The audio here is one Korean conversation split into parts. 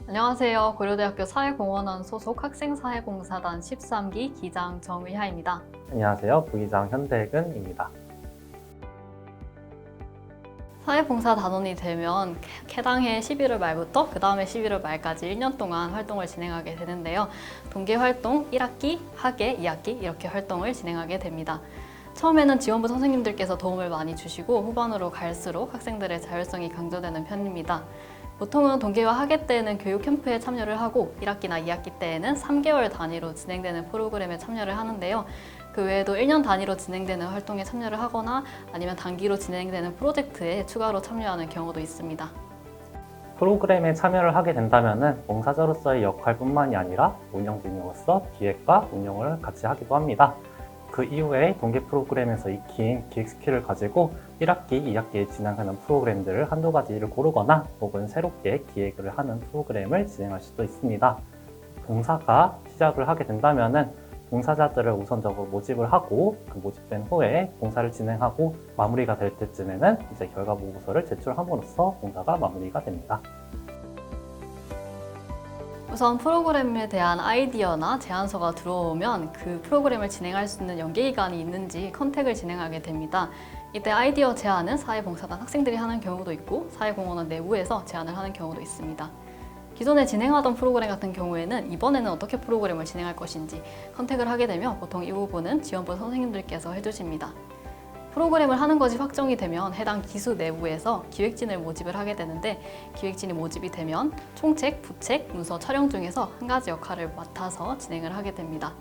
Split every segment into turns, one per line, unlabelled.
안녕하세요. 고려대학교 사회공헌원 소속 학생사회봉사단 13기 기장 정의하입니다.
안녕하세요. 부기장 현대근입니다.
사회봉사단원이 되면 해당 해 11월 말부터 그 다음에 11월 말까지 1년 동안 활동을 진행하게 되는데요. 동계활동 1학기, 학예 2학기 이렇게 활동을 진행하게 됩니다. 처음에는 지원부 선생님들께서 도움을 많이 주시고 후반으로 갈수록 학생들의 자율성이 강조되는 편입니다. 보통은 동계와 학예 때에는 교육 캠프에 참여를 하고 1학기나 2학기 때에는 3개월 단위로 진행되는 프로그램에 참여를 하는데요. 그 외에도 1년 단위로 진행되는 활동에 참여를 하거나 아니면 단기로 진행되는 프로젝트에 추가로 참여하는 경우도 있습니다.
프로그램에 참여를 하게 된다면 봉사자로서의 역할뿐만이 아니라 운영진으로서 기획과 운영을 같이 하기도 합니다. 그 이후에 동계 프로그램에서 익힌 기획 스킬을 가지고 1학기, 2학기에 진행하는 프로그램들을 한두 가지를 고르거나 혹은 새롭게 기획을 하는 프로그램을 진행할 수도 있습니다. 봉사가 시작을 하게 된다면 봉사자들을 우선적으로 모집을 하고 그 모집된 후에 봉사를 진행하고 마무리가 될 때쯤에는 이제 결과 보고서를 제출함으로써 봉사가 마무리가 됩니다.
우선 프로그램에 대한 아이디어나 제안서가 들어오면 그 프로그램을 진행할 수 있는 연계기관이 있는지 컨택을 진행하게 됩니다. 이때 아이디어 제안은 사회봉사단 학생들이 하는 경우도 있고 사회공헌원 내부에서 제안을 하는 경우도 있습니다. 기존에 진행하던 프로그램 같은 경우에는 이번에는 어떻게 프로그램을 진행할 것인지 컨택을 하게 되면 보통 이 부분은 지원부 선생님들께서 해주십니다. 프로그램을 하는 것이 확정이 되면 해당 기수 내부에서 기획진을 모집을 하게 되는데 기획진이 모집이 되면 총책, 부책, 문서 촬영 중에서 한 가지 역할을 맡아서 진행을 하게 됩니다.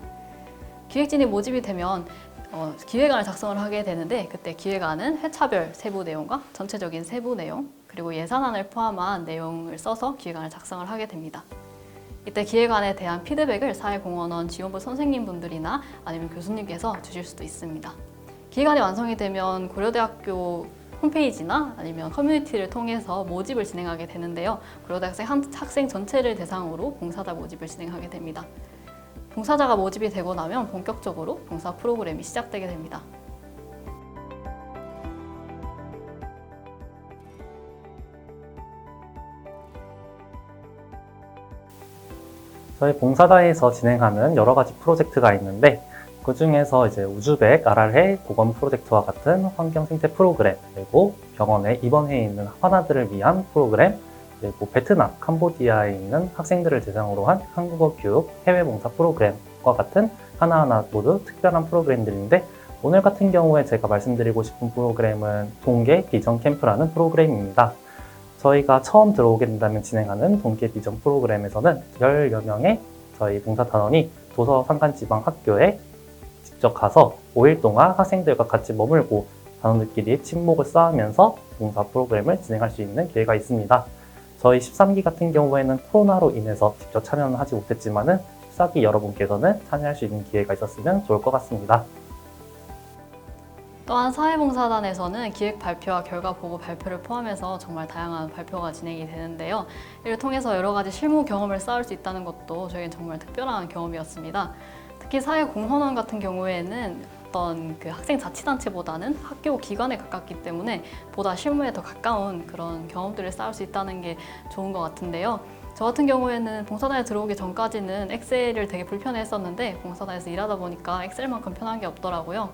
기획진이 모집이 되면 기획안을 작성을 하게 되는데 그때 기획안은 회차별 세부 내용과 전체적인 세부 내용 그리고 예산안을 포함한 내용을 써서 기획안을 작성을 하게 됩니다. 이때 기획안에 대한 피드백을 사회공헌원 지원부 선생님분들이나 아니면 교수님께서 주실 수도 있습니다. 기획안이 완성이 되면 고려대학교 홈페이지나 아니면 커뮤니티를 통해서 모집을 진행하게 되는데요. 고려대학생 학생 전체를 대상으로 봉사자 모집을 진행하게 됩니다. 봉사자가 모집이 되고 나면 본격적으로 봉사 프로그램이 시작되게 됩니다.
저희 봉사단에서 진행하는 여러 가지 프로젝트가 있는데 그 중에서 이제 우즈벡, 아랄해 보건 프로젝트와 같은 환경 생태 프로그램, 그리고 병원에 입원해 있는 환자들을 위한 프로그램, 그리고 베트남, 캄보디아에 있는 학생들을 대상으로 한 한국어 교육 해외 봉사 프로그램과 같은 하나하나 모두 특별한 프로그램들인데 오늘 같은 경우에 제가 말씀드리고 싶은 프로그램은 동계 비전 캠프라는 프로그램입니다. 저희가 처음 들어오게 된다면 진행하는 동계 비전 프로그램에서는 10여 명의 저희 봉사단원이 도서 산간지방 학교에 직접 가서 5일 동안 학생들과 같이 머물고 단원들끼리 친목을 쌓으면서 봉사 프로그램을 진행할 수 있는 기회가 있습니다. 저희 13기 같은 경우에는 코로나로 인해서 직접 참여는 하지 못했지만 14기 여러분께서는 참여할 수 있는 기회가 있었으면 좋을 것 같습니다.
또한 사회봉사단에서는 기획 발표와 결과 보고 발표를 포함해서 정말 다양한 발표가 진행이 되는데요. 이를 통해서 여러 가지 실무 경험을 쌓을 수 있다는 것도 저희는 정말 특별한 경험이었습니다. 특히 사회공헌원 같은 경우에는 어떤 그 학생 자치단체보다는 학교 기관에 가깝기 때문에 보다 실무에 더 가까운 그런 경험들을 쌓을 수 있다는 게 좋은 것 같은데요. 저 같은 경우에는 봉사단에 들어오기 전까지는 엑셀을 되게 불편해했었는데 봉사단에서 일하다 보니까 엑셀만큼 편한 게 없더라고요.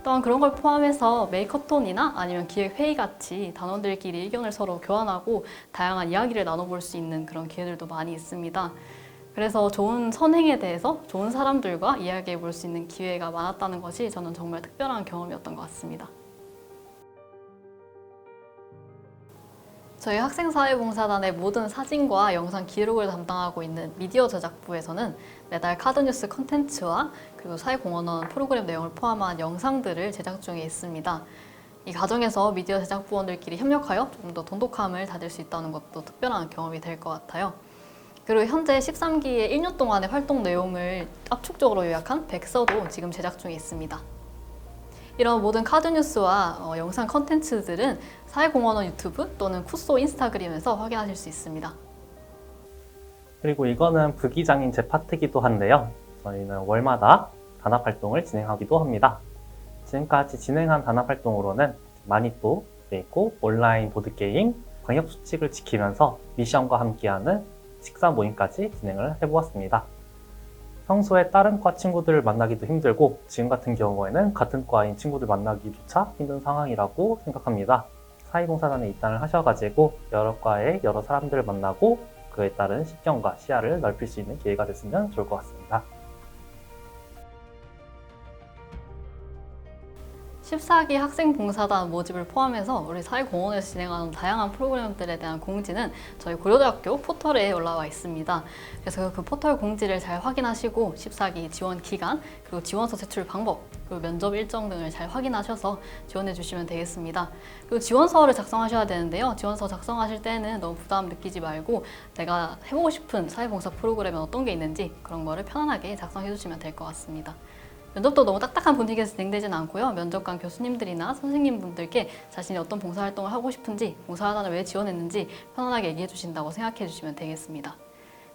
또한 그런 걸 포함해서 메이커톤이나 아니면 기획회의 같이 단원들끼리 의견을 서로 교환하고 다양한 이야기를 나눠볼 수 있는 그런 기회들도 많이 있습니다. 그래서 좋은 선행에 대해서 좋은 사람들과 이야기해 볼 수 있는 기회가 많았다는 것이 저는 정말 특별한 경험이었던 것 같습니다. 저희 학생사회봉사단의 모든 사진과 영상 기록을 담당하고 있는 미디어 제작부에서는 매달 카드뉴스 컨텐츠와 그리고 사회공헌원 프로그램 내용을 포함한 영상들을 제작 중에 있습니다. 이 과정에서 미디어 제작부원들끼리 협력하여 조금 더 돈독함을 다질 수 있다는 것도 특별한 경험이 될 것 같아요. 그리고 현재 13기의 1년 동안의 활동 내용을 압축적으로 요약한 백서도 지금 제작 중에 있습니다. 이런 모든 카드뉴스와 영상 컨텐츠들은 사회공헌원 유튜브 또는 쿠소 인스타그램에서 확인하실 수 있습니다.
그리고 이거는 부기장인 제 파트이기도 한데요. 저희는 월마다 단합활동을 진행하기도 합니다. 지금까지 진행한 단합활동으로는 마니또, 그리고 온라인 보드게임, 방역수칙을 지키면서 미션과 함께하는 식사 모임까지 진행을 해보았습니다. 평소에 다른 과 친구들을 만나기도 힘들고 지금 같은 경우에는 같은 과인 친구들 만나기조차 힘든 상황이라고 생각합니다. 사회봉사단에 입단을 하셔가지고 여러 과의 여러 사람들을 만나고 그에 따른 식견과 시야를 넓힐 수 있는 기회가 됐으면 좋을 것 같습니다.
14기 학생봉사단 모집을 포함해서 우리 사회공헌에서 진행하는 다양한 프로그램들에 대한 공지는 저희 고려대학교 포털에 올라와 있습니다. 그래서 그 포털 공지를 잘 확인하시고 14기 지원 기간, 그리고 지원서 제출 방법, 그리고 면접 일정 등을 잘 확인하셔서 지원해 주시면 되겠습니다. 그리고 지원서를 작성하셔야 되는데요. 지원서 작성하실 때는 너무 부담 느끼지 말고 내가 해보고 싶은 사회봉사 프로그램에 어떤 게 있는지 그런 거를 편안하게 작성해 주시면 될 것 같습니다. 면접도 너무 딱딱한 분위기에서 진행되진 않고요. 면접관 교수님들이나 선생님분들께 자신이 어떤 봉사활동을 하고 싶은지, 봉사하단을 왜 지원했는지 편안하게 얘기해 주신다고 생각해 주시면 되겠습니다.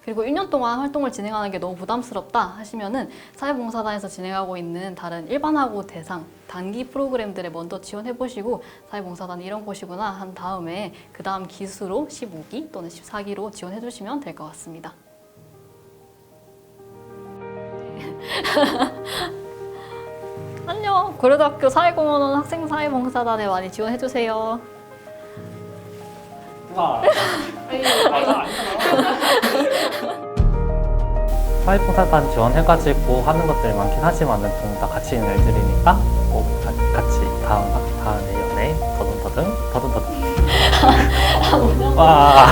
그리고 1년 동안 활동을 진행하는 게 너무 부담스럽다 하시면은 사회봉사단에서 진행하고 있는 다른 일반하고 대상, 단기 프로그램들에 먼저 지원해 보시고 사회봉사단이 이런 곳이구나 한 다음에 그 다음 기수로 15기 또는 14기로 지원해 주시면 될 것 같습니다. 안녕. 고려대학교 사회공헌원 학생사회봉사단에 많이 지원해주세요.
사회봉사단 지원해가지고 하는 것들이 많긴 하지만은 좀 다 가치 있는 일들이니까 꼭 같이 다음 내년에 더듬더듬 와.